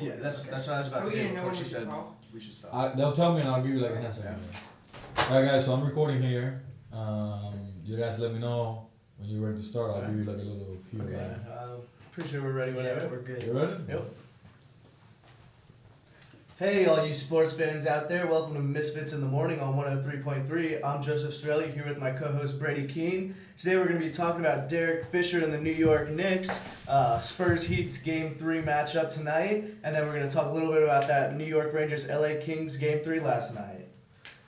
Yeah, that's what I was about to do before she said we should stop. They'll tell me and I'll give you like a hand sign. Alright guys, so I'm recording here. You guys let me know when you're ready to start. I'll give you like a little cue. Okay. Pretty sure we're ready whenever. Yeah, we're good. You ready? Yep. Hey, all you sports fans out there. Welcome to Misfits in the Morning on 103.3. I'm Joseph Strelli here with my co-host Brady Keene. Today we're going to be talking about Derek Fisher and the New York Knicks. Spurs Heat's Game 3 matchup tonight. And then we're going to talk a little bit about that New York Rangers LA Kings Game 3 last night.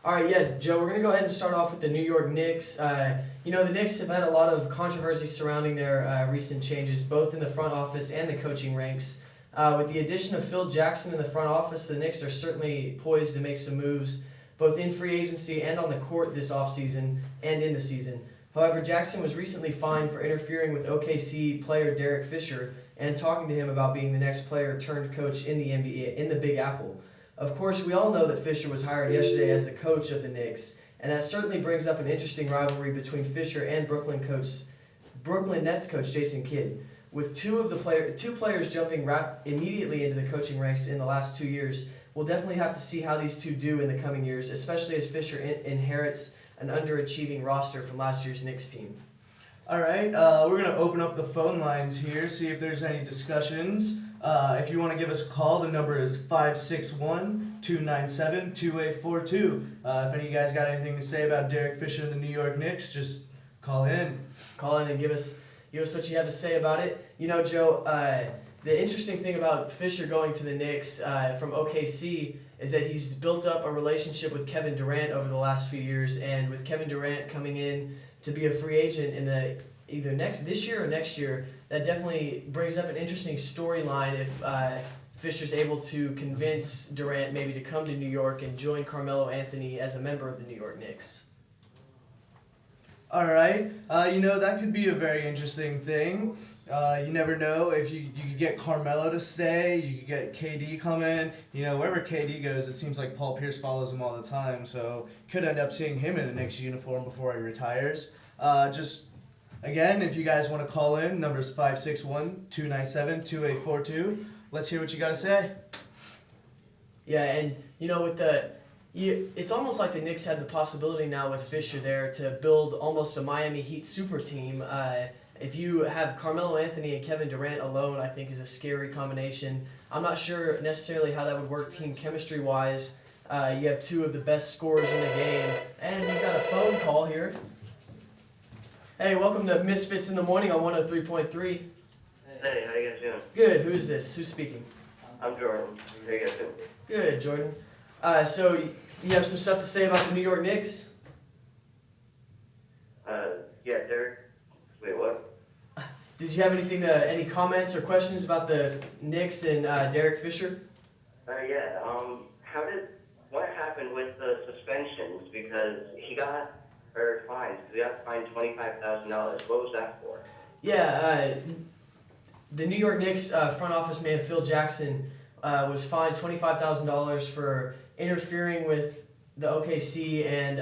Alright, yeah, Joe, we're going to go ahead and start off with the New York Knicks. The Knicks have had a lot of controversy surrounding their recent changes, both in the front office and the coaching ranks. With the addition of Phil Jackson in the front office, the Knicks are certainly poised to make some moves, both in free agency and on the court this offseason and in the season. However, Jackson was recently fined for interfering with OKC player Derek Fisher and talking to him about being the next player turned coach in the NBA, in the Big Apple. Of course, we all know that Fisher was hired yesterday as the coach of the Knicks, and that certainly brings up an interesting rivalry between Fisher and Brooklyn Nets coach Jason Kidd. With two players jumping immediately into the coaching ranks in the last 2 years, we'll definitely have to see how these two do in the coming years, especially as Fisher inherits an underachieving roster from last year's Knicks team. All right, we're going to open up the phone lines here, see if there's any discussions. If you want to give us a call, the number is 561-297-2842. If any of you guys got anything to say about Derek Fisher and the New York Knicks, just call in. Call in and give us what you have to say about it. You know, Joe, the interesting thing about Fisher going to the Knicks from OKC is that he's built up a relationship with Kevin Durant over the last few years, and with Kevin Durant coming in to be a free agent in the either this year or next year, that definitely brings up an interesting storyline if Fisher's able to convince Durant maybe to come to New York and join Carmelo Anthony as a member of the New York Knicks. All right, that could be a very interesting thing. You never know if you could get Carmelo to stay, you could get KD come in. Wherever KD goes, it seems like Paul Pierce follows him all the time, so could end up seeing him in a Knicks uniform before he retires. Again, if you guys want to call in, number is 561-297-2842. Let's hear what you got to say. Yeah, and it's almost like the Knicks had the possibility now with Fisher there to build almost a Miami Heat super team. If you have Carmelo Anthony and Kevin Durant alone, I think is a scary combination. I'm not sure necessarily how that would work team chemistry-wise. You have two of the best scorers in the game. And we've got a phone call here. Hey, welcome to Misfits in the Morning on 103.3. Hey, how you guys doing? Good. Who's this? Who's speaking? I'm Jordan. How you guys doing? Good, Jordan. So you have some stuff to say about the New York Knicks? Yeah, Derek. Wait, what? Did you have any comments or questions about the Knicks and Derek Fisher? Yeah. What happened with the suspensions? Because he got fined. He got fined $25,000. What was that for? Yeah, the New York Knicks front office man Phil Jackson was fined $25,000 for interfering with the OKC and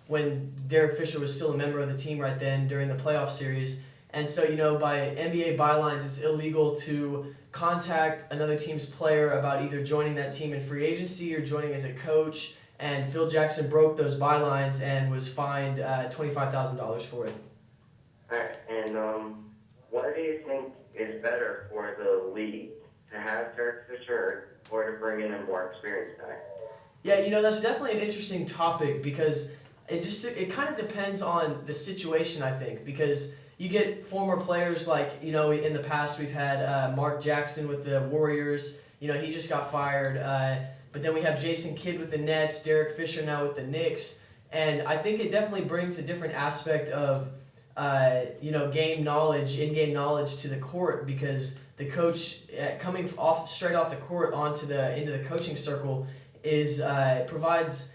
when Derek Fisher was still a member of the team right then during the playoff series. And so, by NBA bylines, it's illegal to contact another team's player about either joining that team in free agency or joining as a coach. And Phil Jackson broke those bylines and was fined $25,000 for it. Alright, and what do you think is better for the league? To have Derek Fisher or to bring in a more experienced guy? Yeah, that's definitely an interesting topic because it kind of depends on the situation, I think, because you get former players like, in the past we've had Mark Jackson with the Warriors, he just got fired, but then we have Jason Kidd with the Nets, Derek Fisher now with the Knicks, and I think it definitely brings a different aspect of, in-game knowledge to the court because the coach coming straight off the court into the coaching circle provides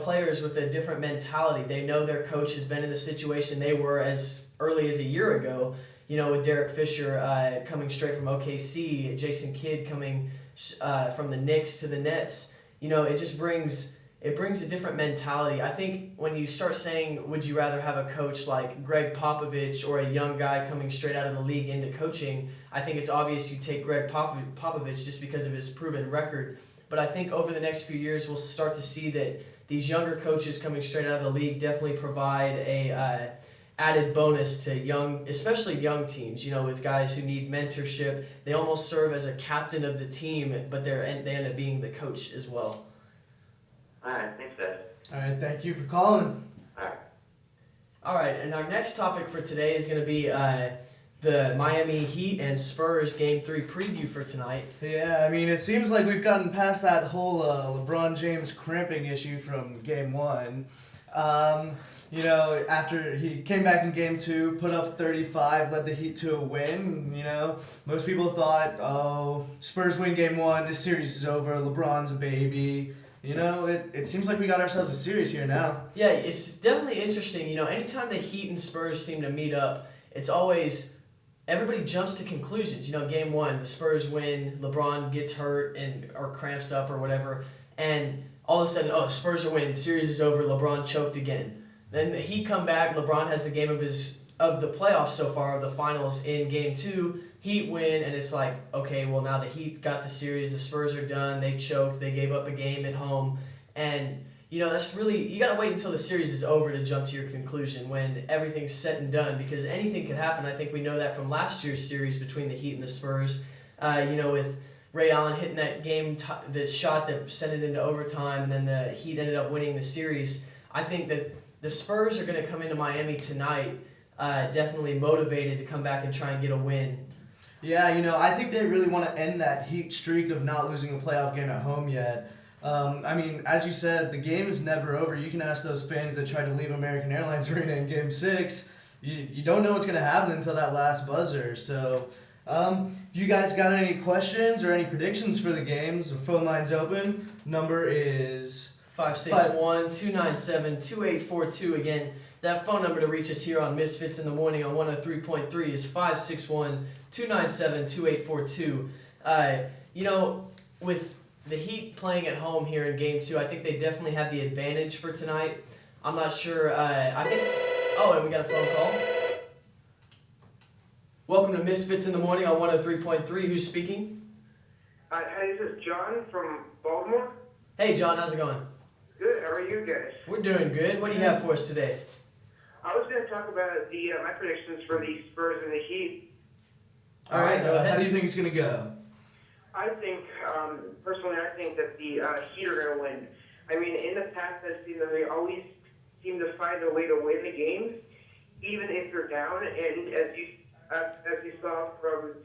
players with a different mentality. They know their coach has been in the situation they were as early as a year ago. With Derek Fisher coming straight from OKC, Jason Kidd coming from the Knicks to the Nets. It just brings it brings a different mentality. I think when you start saying, would you rather have a coach like Greg Popovich or a young guy coming straight out of the league into coaching, I think it's obvious you take Greg Popovich just because of his proven record. But I think over the next few years, we'll start to see that these younger coaches coming straight out of the league definitely provide a added bonus to especially young teams, with guys who need mentorship. They almost serve as a captain of the team, but they end up being the coach as well. All right, thanks, guys. All right, thank you for calling. All right, and our next topic for today is going to be the Miami Heat and Spurs Game 3 preview for tonight. Yeah, I mean, it seems like we've gotten past that whole LeBron James cramping issue from Game 1. After he came back in Game 2, put up 35, led the Heat to a win. Most people thought, oh, Spurs win Game 1, this series is over, LeBron's a baby. It seems like we got ourselves a series here now. Yeah, it's definitely interesting. Anytime the Heat and Spurs seem to meet up, it's always, everybody jumps to conclusions. Game 1, the Spurs win, LeBron gets hurt or cramps up or whatever, and all of a sudden, oh, Spurs are winning, series is over, LeBron choked again. Then the Heat come back, LeBron has the game of the playoffs so far, of the finals in Game 2, Heat win, and it's like, okay, well now the Heat got the series, the Spurs are done, they choked, they gave up a game at home, and that's really, you gotta wait until the series is over to jump to your conclusion when everything's said and done, because anything could happen. I think we know that from last year's series between the Heat and the Spurs, with Ray Allen hitting that the shot that sent it into overtime, and then the Heat ended up winning the series. I think that the Spurs are going to come into Miami tonight definitely motivated to come back and try and get a win. Yeah, I think they really want to end that Heat streak of not losing a playoff game at home yet. As you said, the game is never over. You can ask those fans that tried to leave American Airlines Arena in Game 6. You don't know what's going to happen until that last buzzer. So, if you guys got any questions or any predictions for the games, the phone line's open. Number is 561-297-2842. Again, that phone number to reach us here on Misfits in the Morning on 103.3 is 561-297-2842. With the Heat playing at home here in Game 2, I think they definitely have the advantage for tonight. I'm not sure. And we got a phone call. Welcome to Misfits in the Morning on 103.3. Who's speaking? Hi, this is John from Baltimore. Hey, John, how's it going? Good. How are you guys? We're doing good. What do you have for us today? I was going to talk about my predictions for the Spurs and the Heat. All right, go ahead. How do you think it's going to go? I think, personally, that the Heat are going to win. I mean, in the past, I've seen them, they always seem to find a way to win the games, even if they're down. And as you saw from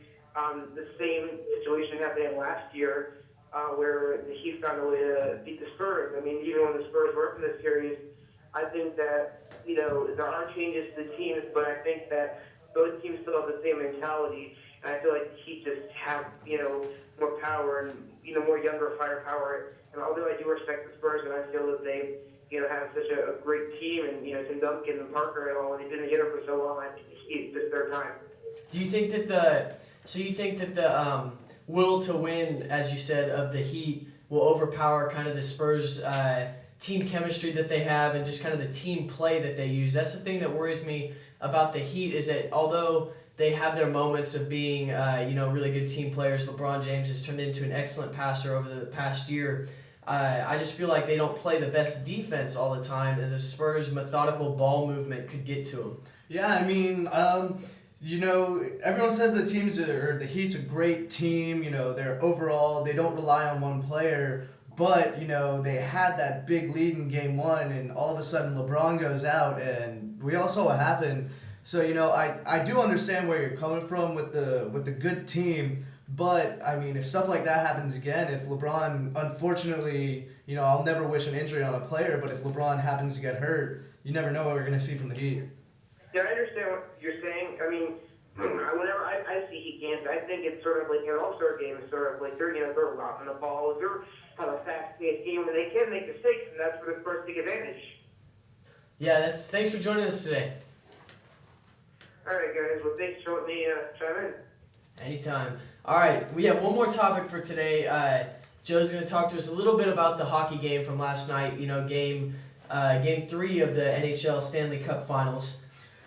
the same situation happening last year, where the Heat found a way to beat the Spurs. I mean, even when the Spurs were up in this series, I think that, there are changes to the teams, but I think that both teams still have the same mentality. And I feel like the Heat just have, more power and, more younger firepower. And although I do respect the Spurs, and I feel that they, have such a great team, and, Tim Duncan and Parker and all, and they've been together for so long, I think it's just their time. Do you think that the will to win, as you said, of the Heat will overpower kind of the Spurs team chemistry that they have and just kind of the team play that they use? That's the thing that worries me about the Heat, is that although they have their moments of being really good team players, LeBron James has turned into an excellent passer over the past year. I just feel like they don't play the best defense all the time, and the Spurs' methodical ball movement could get to them. Yeah, I mean, everyone says the Heat's a great team. They're overall, they don't rely on one player. But, they had that big lead in Game 1, and all of a sudden LeBron goes out, and we all saw what happened. So, I do understand where you're coming from with the good team. But, I mean, if stuff like that happens again, if LeBron, unfortunately, I'll never wish an injury on a player, but if LeBron happens to get hurt, you never know what we're going to see from the Heat. Yeah, I understand what you're saying. I mean, whenever I see Heat games, I think it's sort of like an all-star game. It's sort of like they're rocking the ball. They're have a fast-paced game where they can make mistakes, and that's where the Spurs take advantage. Yeah, thanks for joining us today. All right, guys. Well, thanks for letting me chime in. Anytime. All right, we have one more topic for today. Joe's going to talk to us a little bit about the hockey game from last night. You know, game 3 of the NHL Stanley Cup Finals.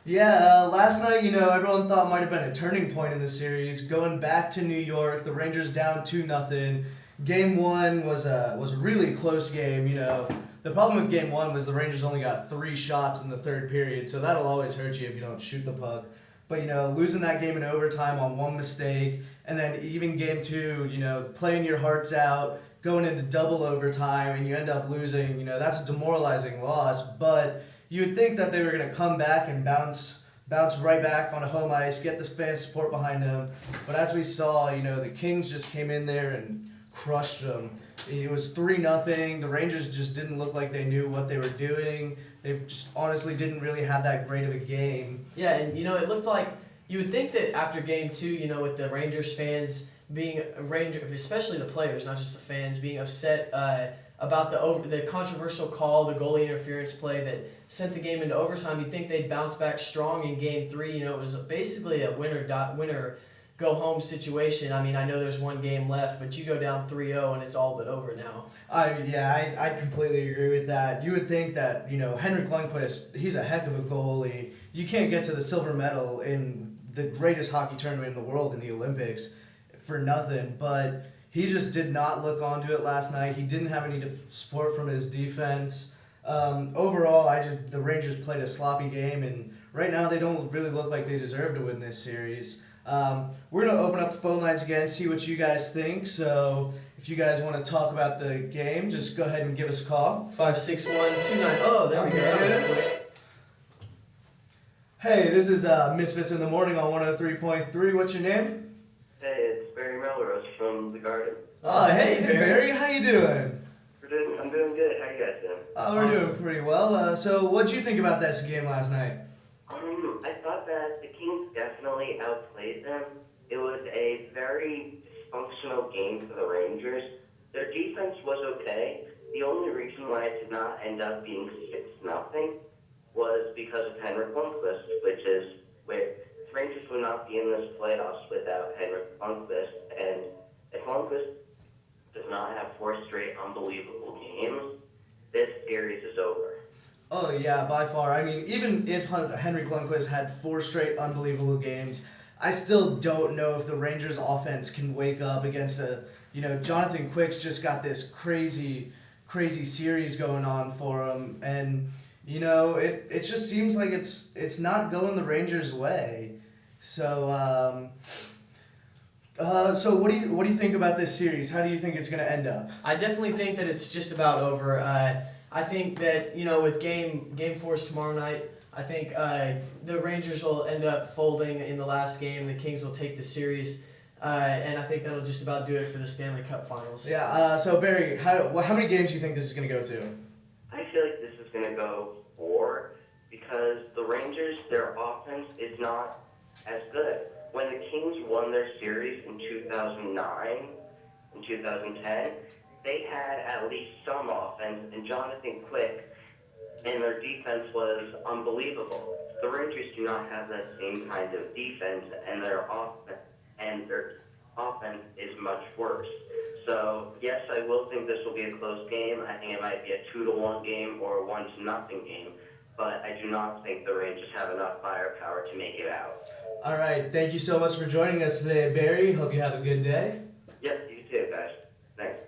Yeah, last night, everyone thought might have been a turning point in the series. Going back to New York, the Rangers down 2-0. Game 1 was a really close game. The problem with Game 1 was the Rangers only got 3 shots in the third period, so that'll always hurt you if you don't shoot the puck. But, losing that game in overtime on one mistake, and then even Game 2, playing your hearts out, going into double overtime, and you end up losing, that's a demoralizing loss. But you would think that they were going to come back and bounce right back on a home ice, get the fan support behind them. But as we saw, the Kings just came in there and crushed them. It was 3-0. The Rangers just didn't look like they knew what they were doing. They just honestly didn't really have that great of a game. Yeah, and it looked like you would think that after Game 2, with the Rangers fans being especially the players, not just the fans, being upset about the controversial call, the goalie interference play that sent the game into overtime, you'd think they'd bounce back strong in Game 3. It was basically a winner go home situation. I mean, I know there's one game left, but you go down 3-0 and it's all but over now. I completely agree with that. You would think that, Henrik Lundqvist, he's a heck of a goalie. You can't get to the silver medal in the greatest hockey tournament in the world, in the Olympics, for nothing. But he just did not look onto it last night. He didn't have any support from his defense. Overall, the Rangers played a sloppy game, and right now they don't really look like they deserve to win this series. We're going to open up the phone lines again, see what you guys think. So if you guys want to talk about the game, just go ahead and give us a call. 561-29. Oh, there we go. That was quick. Hey, this is Misfits in the Morning on 103.3. What's your name? Hey, it's Barry Melrose from The Garden. Oh, hey, Barry. How you doing? I'm doing good. How you guys doing? We're Awesome. doing pretty well. So what'd you think about this game last night? I thought that the Kings definitely outplayed them. It was a very dysfunctional game for the Rangers. Their defense was okay. The only reason why it did not end up being 6-0 was because of Henrik Lundqvist, which is where the Rangers would not be in this playoffs without Henrik Lundqvist. And if Lundqvist does not have 4 straight unbelievable games, this series is over. Oh, yeah, by far. I mean, even if Henrik Lundqvist had 4 straight unbelievable games, I still don't know if the Rangers offense can wake up against Jonathan Quick's just got this crazy series going on for him. And, it just seems like it's not going the Rangers' way. So, so what do you think about this series? How do you think it's going to end up? I definitely think that it's just about over. I think that, with game 4 is tomorrow night, I think the Rangers will end up folding in the last game. The Kings will take the series, and I think that'll just about do it for the Stanley Cup Finals. Yeah, so Barry, how many games do you think this is going to go to? I feel like this is going to go 4 because the Rangers, their offense is not as good. When the Kings won their series in 2009 and 2010, they had at least some offense, and Jonathan Quick and their defense was unbelievable. The Rangers do not have that same kind of defense, and their offense is much worse. So, yes, I will think this will be a close game. I think it might be a 2-1 game or a 1-0 game, but I do not think the Rangers have enough firepower to make it out. All right, thank you so much for joining us today, Barry. Hope you have a good day. Yep, you too, guys. Thanks.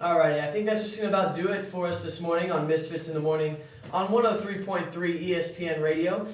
Alrighty, I think that's just going to about do it for us this morning on Misfits in the Morning on 103.3 ESPN Radio.